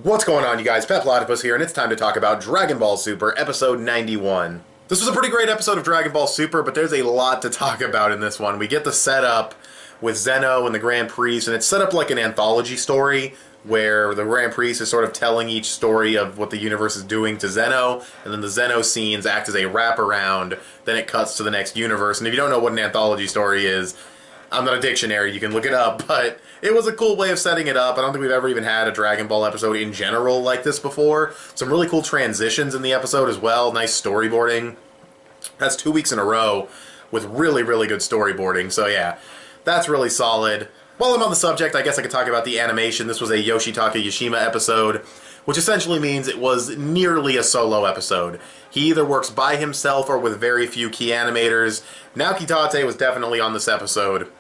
What's going on, you guys? Petplatypus here, and it's time to talk about Dragon Ball Super, episode 91. This was a pretty great episode of Dragon Ball Super, but there's a lot to talk about in this one. We get the setup with Zeno and the Grand Priest, and it's set up like an anthology story, where the Grand Priest is sort of telling each story of what the universe is doing to Zeno, and then the Zeno scenes act as a wraparound, then it cuts to the next universe. And if you don't know what an anthology story is, I'm not a dictionary, you can look it up, but it was a cool way of setting it up. I don't think we've ever even had a Dragon Ball episode in general like this before. Some really cool transitions in the episode as well, nice storyboarding. That's 2 weeks in a row with really, really good storyboarding, so yeah, that's really solid. While I'm on the subject, I guess I could talk about the animation. This was a Yoshitaka Yashima episode, which essentially means it was nearly a solo episode. He either works by himself or with very few key animators. Naoki Tate was definitely on this episode.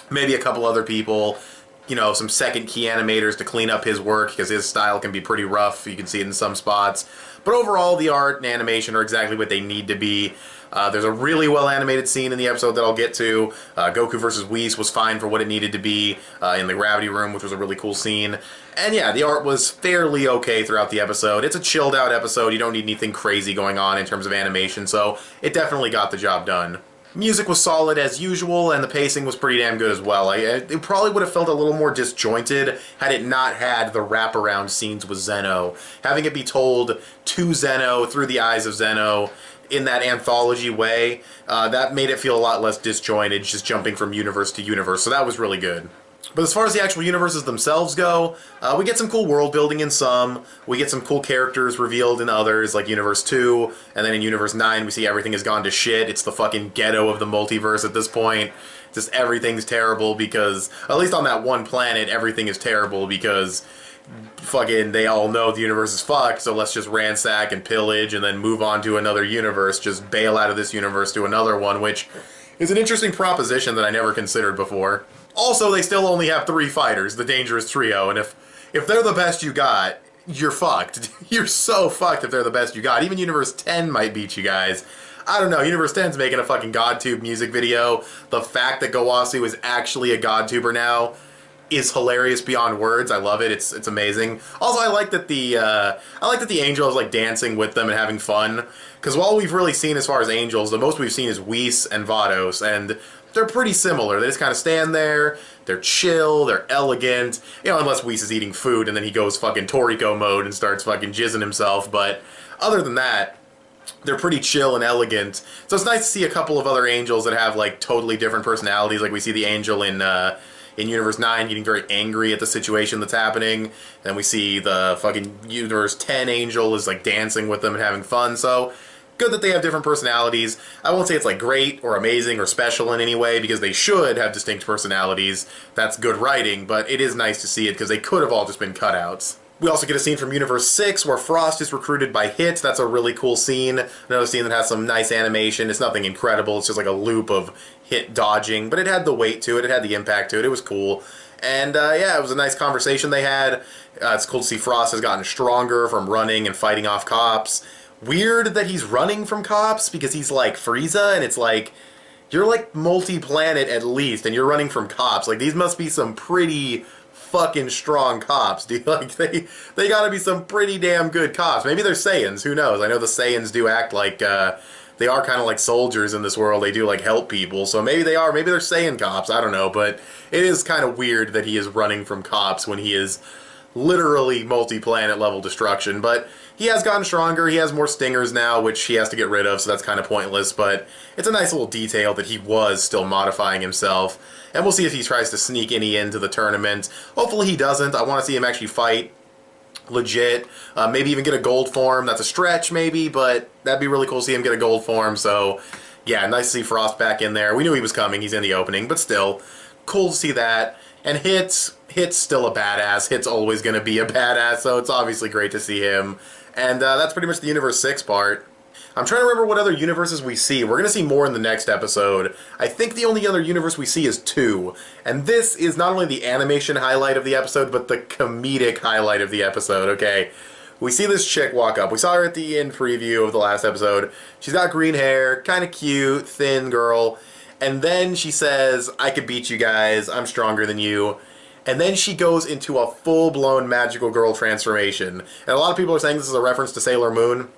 Maybe a couple other people, you know, some second key animators to clean up his work, because his style can be pretty rough. You can see it in some spots. But overall, the art and animation are exactly what they need to be. There's a really well animated scene in the episode that I'll get to. Goku vs. Whis was fine for what it needed to be in the gravity room, which was a really cool scene. And yeah, the art was fairly okay throughout the episode. It's a chilled out episode. You don't need anything crazy going on in terms of animation, so it definitely got the job done. Music was solid as usual, and the pacing was pretty damn good as well. It probably would have felt a little more disjointed had it not had the wraparound scenes with Zeno. Having it be told to Zeno, through the eyes of Zeno, in that anthology way, that made it feel a lot less disjointed, just jumping from universe to universe, so that was really good. But as far as the actual universes themselves go, we get some cool world building in some, we get some cool characters revealed in others, like Universe 2, and then in Universe 9 we see everything has gone to shit. It's the fucking ghetto of the multiverse at this point. Just everything's terrible because, at least on that one planet, everything is terrible because fucking they all know the universe is fucked, so let's just ransack and pillage and then move on to another universe, just bail out of this universe to another one, which is an interesting proposition that I never considered before. Also, they still only have 3 fighters, the Dangerous Trio, and if they're the best you got, you're fucked. You're so fucked if they're the best you got. Even Universe 10 might beat you guys. I don't know, Universe 10's making a fucking GodTube music video. The fact that Gowasu is actually a GodTuber now is hilarious beyond words. I love it. It's amazing. Also, I like that the Angel is like dancing with them and having fun. Because while we've really seen as far as Angels, the most we've seen is Whis and Vados, and they're pretty similar. They just kind of stand there, they're chill, they're elegant, you know, unless Whis is eating food and then he goes fucking Toriko mode and starts fucking jizzing himself, but other than that, they're pretty chill and elegant. So it's nice to see a couple of other Angels that have like totally different personalities, like we see the Angel in Universe 9 getting very angry at the situation that's happening, and we see the fucking Universe 10 Angel is like dancing with them and having fun, so good that they have different personalities. I won't say it's like great or amazing or special in any way, because they should have distinct personalities. That's good writing, but it is nice to see it because they could have all just been cutouts. We also get a scene from Universe 6 where Frost is recruited by Hit. That's a really cool scene. Another scene that has some nice animation. It's nothing incredible. It's just like a loop of Hit dodging, but it had the weight to it. It had the impact to it. It was cool. And yeah, it was a nice conversation they had. It's cool to see Frost has gotten stronger from running and fighting off cops. Weird that he's running from cops because he's like Frieza, and it's like, you're like multi-planet at least, and you're running from cops. Like, these must be some pretty fucking strong cops, dude. Like, they gotta be some pretty damn good cops. Maybe they're Saiyans, who knows? I know the Saiyans do act like, they are kind of like soldiers in this world. They do, like, help people, so maybe they are. Maybe they're Saiyan cops, I don't know, but it is kind of weird that he is running from cops when he is literally multi-planet level destruction, but he has gotten stronger, he has more stingers now, which he has to get rid of, so that's kind of pointless, but it's a nice little detail that he was still modifying himself, and we'll see if he tries to sneak any into the tournament. Hopefully he doesn't. I want to see him actually fight legit, maybe even get a gold form. That's a stretch, maybe, but that'd be really cool to see him get a gold form, so yeah, nice to see Frost back in there. We knew he was coming, he's in the opening, but still, cool to see that. And Hit's still a badass. Hit's always going to be a badass, so it's obviously great to see him. And that's pretty much the Universe 6 part. I'm trying to remember what other universes we see. We're going to see more in the next episode. I think the only other universe we see is 2. And this is not only the animation highlight of the episode, but the comedic highlight of the episode, okay? We see this chick walk up. We saw her at the end preview of the last episode. She's got green hair, kind of cute, thin girl. And then she says, I could beat you guys, I'm stronger than you. and then she goes into a full-blown magical girl transformation. And a lot of people are saying this is a reference to Sailor Moon.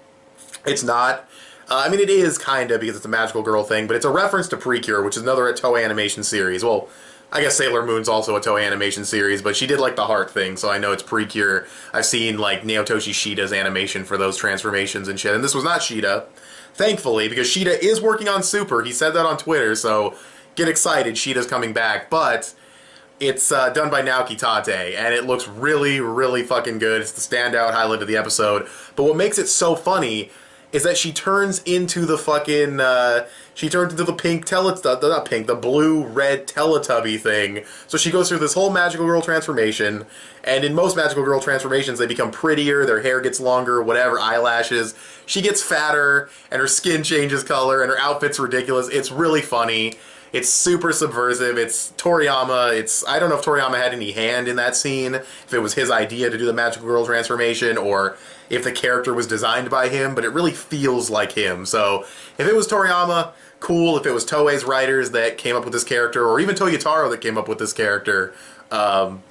It's not. I mean, it is kind of, because it's a magical girl thing, but it's a reference to Precure, which is another Toei animation series. Well, I guess Sailor Moon's also a Toei animation series, but she did like the heart thing, so I know it's Precure. I've seen like Naotoshi Shida's animation for those transformations and shit, and this was not Shida, thankfully, because Shida is working on Super. He said that on Twitter, so get excited, Shida's coming back, but it's done by Naoki Tate, and it looks really, really fucking good. It's the standout highlight of the episode, but what makes it so funny is that she turns into the fucking, she turns into the pink not pink, the blue-red Teletubby thing. So she goes through this whole magical girl transformation, and in most magical girl transformations, they become prettier, their hair gets longer, whatever, eyelashes. She gets fatter, and her skin changes color, and her outfit's ridiculous. It's really funny. It's super subversive. It's Toriyama. I don't know if Toriyama had any hand in that scene, if it was his idea to do the magical girl transformation, or if the character was designed by him, but it really feels like him. So if it was Toriyama, cool. If it was Toei's writers that came up with this character, or even Toyotaro that came up with this character,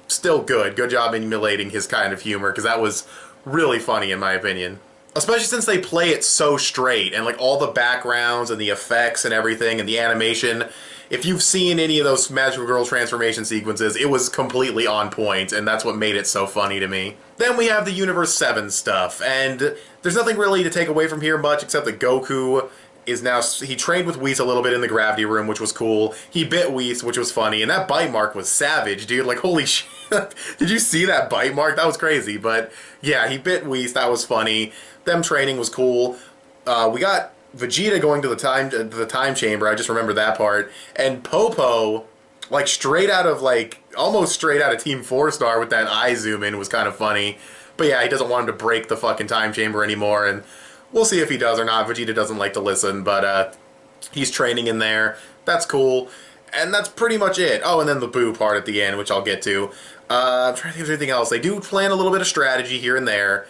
still good. Good job emulating his kind of humor, because that was really funny in my opinion. Especially since they play it so straight, and like all the backgrounds and the effects and everything and the animation. If you've seen any of those magical girl transformation sequences, it was completely on point, and that's what made it so funny to me. Then we have the Universe 7 stuff, and there's nothing really to take away from here much, except that Goku is now, he trained with Whis a little bit in the gravity room, which was cool. He bit Whis, which was funny, and that bite mark was savage, dude. Like, holy shit. Did you see that bite mark? That was crazy, but yeah, he bit Whis, that was funny. Them training was cool. We got Vegeta going to the time chamber. I just remember that part. And Popo, like straight out of almost straight out of Team 4-Star with that eye zoom in was kind of funny. But yeah, he doesn't want him to break the fucking time chamber anymore, and we'll see if he does or not. Vegeta doesn't like to listen, but he's training in there. That's cool. And that's pretty much it. Oh, and then the Boo part at the end, which I'll get to. I'm trying to think if there's anything else. They do plan a little bit of strategy here and there.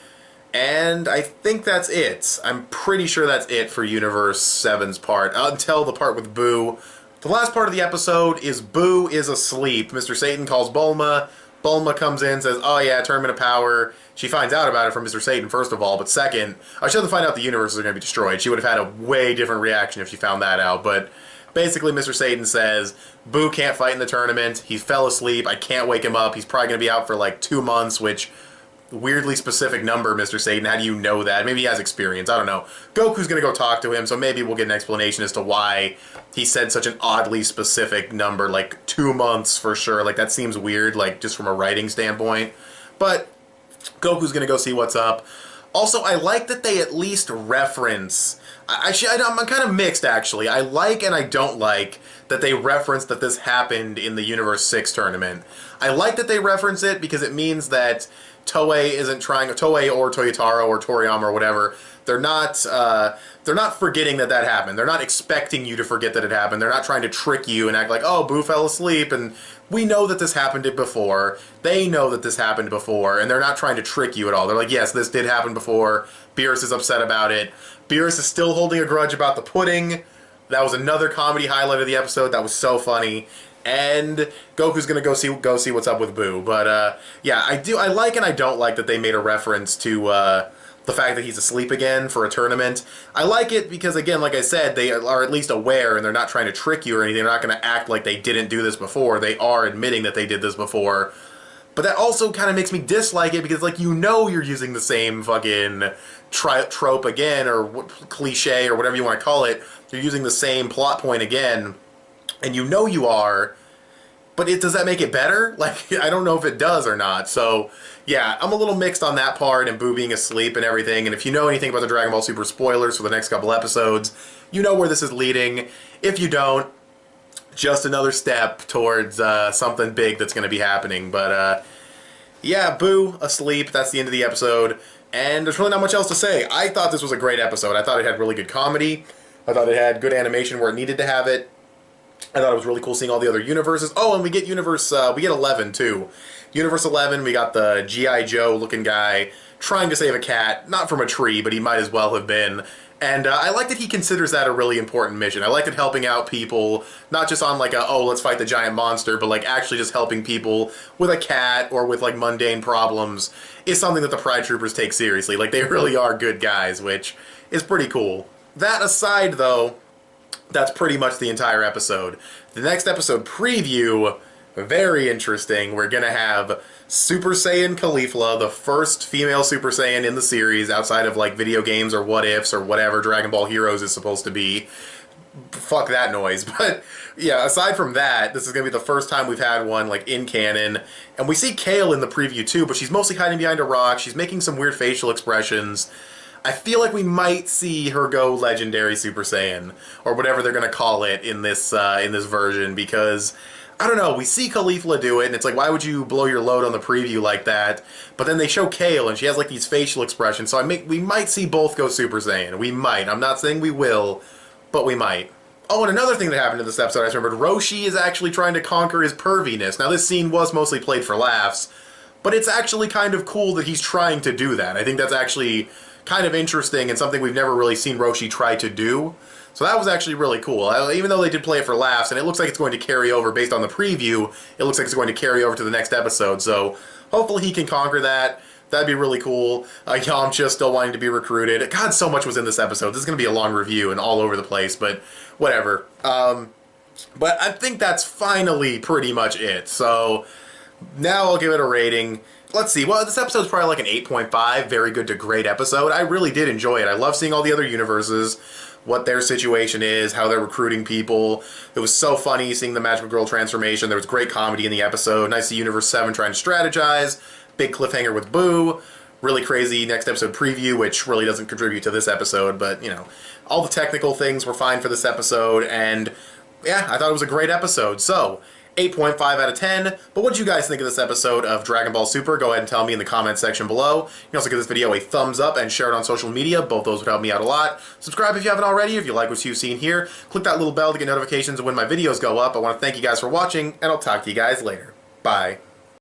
And I think that's it. I'm pretty sure that's it for Universe 7's part, until the part with Boo. The last part of the episode is Boo is asleep. Mr. Satan calls Bulma. Bulma comes in, says, oh yeah, Tournament of Power. She finds out about it from Mr. Satan, first of all, but second, she doesn't find out the universes are going to be destroyed. She would have had a way different reaction if she found that out, but basically Mr. Satan says, Boo can't fight in the tournament. He fell asleep. I can't wake him up. He's probably going to be out for like 2 months, which weirdly specific number, Mr. Satan. How do you know that? Maybe he has experience. I don't know. Goku's going to go talk to him, so maybe we'll get an explanation as to why he said such an oddly specific number, like 2 months for sure. Like, that seems weird, like, just from a writing standpoint. But Goku's going to go see what's up. Also, I like that they at least reference... I'm kind of mixed, actually. I like and I don't like that they reference that this happened in the Universe 6 tournament. I like that they reference it because it means that Toei isn't trying, Toei or Toyotaro or Toriyama or whatever, they're not forgetting that happened. They're not expecting you to forget that it happened. They're not trying to trick you and act like, oh, Boo fell asleep, and we know that this happened before. They know that this happened before, and they're not trying to trick you at all. They're like, yes, this did happen before. Beerus is upset about it. Beerus is still holding a grudge about the pudding. That was another comedy highlight of the episode. That was so funny. And Goku's gonna go see what's up with Boo. But yeah, I like and I don't like that they made a reference to the fact that he's asleep again for a tournament. I like it because, again, like I said, they are at least aware and they're not trying to trick you or anything. They're not going to act like they didn't do this before. They are admitting that they did this before. But that also kind of makes me dislike it because, like, you know you're using the same fucking trope again, or cliche, or whatever you want to call it. You're using the same plot point again, and you know you are, but does that make it better? Like, I don't know if it does or not. So, yeah, I'm a little mixed on that part, and Boo being asleep and everything. And if you know anything about the Dragon Ball Super spoilers for the next couple episodes, you know where this is leading. If you don't, just another step towards something big that's going to be happening. But, yeah, Boo asleep. That's the end of the episode. And there's really not much else to say. I thought this was a great episode. I thought it had really good comedy. I thought it had good animation where it needed to have it. I thought it was really cool seeing all the other universes. Oh, and we get we get 11, too. Universe 11, we got the G.I. Joe looking guy trying to save a cat. Not from a tree, but he might as well have been. And I like that he considers that a really important mission. I like that helping out people, not just on like a, oh, let's fight the giant monster, but like actually just helping people with a cat or with like mundane problems is something that the Pride Troopers take seriously. Like, they really are good guys, which is pretty cool. That aside, though, that's pretty much the entire episode. The next episode preview, very interesting. We're going to have Super Saiyan Caulifla, the first female Super Saiyan in the series outside of like video games or What Ifs or whatever Dragon Ball Heroes is supposed to be. Fuck that noise. But yeah, aside from that, this is going to be the first time we've had one like in canon. And we see Kale in the preview too, but she's mostly hiding behind a rock. She's making some weird facial expressions. I feel like we might see her go Legendary Super Saiyan, or whatever they're going to call it in this version, because, I don't know, we see Caulifla do it, and it's like, why would you blow your load on the preview like that? But then they show Kale, and she has like these facial expressions, so we might see both go Super Saiyan. We might. I'm not saying we will, but we might. Oh, and another thing that happened in this episode, I just remembered, Roshi is actually trying to conquer his perviness. Now, this scene was mostly played for laughs, but it's actually kind of cool that he's trying to do that. I think that's actually kind of interesting and something we've never really seen Roshi try to do. So that was actually really cool. Even though they did play it for laughs, and it looks like it's going to carry over based on the preview, it looks like it's going to carry over to the next episode. So hopefully he can conquer that. That'd be really cool. Yamcha still wanting to be recruited. God, so much was in this episode. This is going to be a long review and all over the place, but whatever. But I think that's finally pretty much it. So now I'll give it a rating. Let's see. Well, this episode's probably like an 8.5. Very good to great episode. I really did enjoy it. I love seeing all the other universes, what their situation is, how they're recruiting people. It was so funny seeing the Magical Girl transformation. There was great comedy in the episode. Nice to see Universe 7 trying to strategize. Big cliffhanger with Boo. Really crazy next episode preview, which really doesn't contribute to this episode, but, you know, all the technical things were fine for this episode, and yeah, I thought it was a great episode. So 8.5 out of 10. But what did you guys think of this episode of Dragon Ball Super? Go ahead and tell me in the comments section below. You can also give this video a thumbs up and share it on social media. Both those would help me out a lot. Subscribe if you haven't already. If you like what you've seen here, click that little bell to get notifications when my videos go up. I want to thank you guys for watching, and I'll talk to you guys later. Bye.